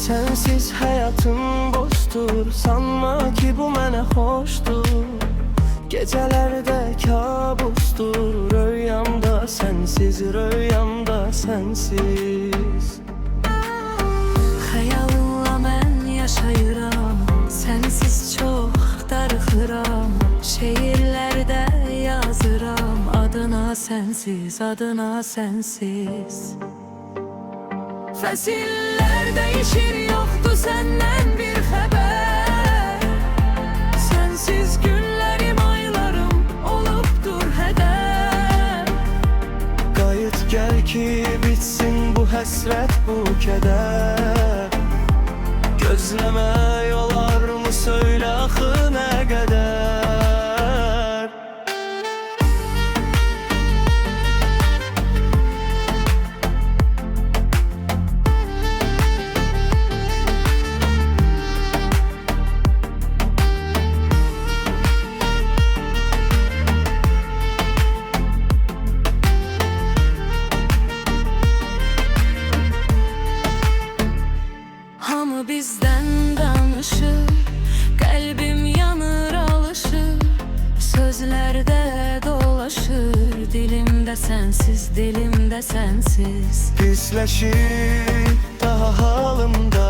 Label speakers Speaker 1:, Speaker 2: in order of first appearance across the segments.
Speaker 1: Sensiz hayatım boştur, sanma ki bu mənə hoştur. Gecelerde kabustur, rüyamda sensiz, rüyamda sensiz.
Speaker 2: Xəyalınla mən yaşayıram, sensiz çox darıxıram. Şeirlərdə yazıram, adına sensiz, adına sensiz. Fəsillər dəyişir, yoxdur səndən bir xəbər. Sensiz günlərim, aylarım olubdur hədər.
Speaker 1: Qayıt gəl ki bitsin bu həsrət, bu kədər. Gözləmək olarmı, söylə axı nə qədər.
Speaker 2: Hamı bizdən danışır, qəlbim yanır, alışır. Sözlərdə dolaşır, dilimdə sənsiz, dilimdə sənsiz.
Speaker 1: Pisləşir daha halımda,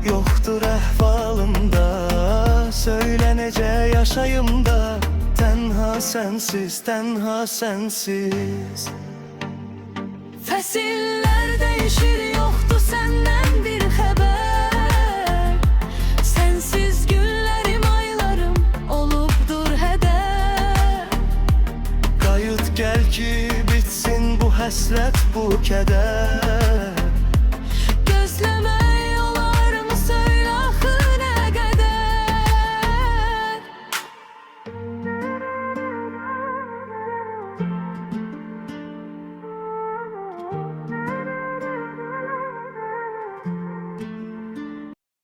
Speaker 1: yoxdur əhvalımda. Söylə necə yaşayım da, tənha sənsiz, tənha sənsiz.
Speaker 2: Fəsillər dəyişir, yoxdur səndən bir xəbər. Sensiz günlərim, aylarım olubdur hədər.
Speaker 1: Qayıt gəl ki bitsin bu həsrət, bu kədər.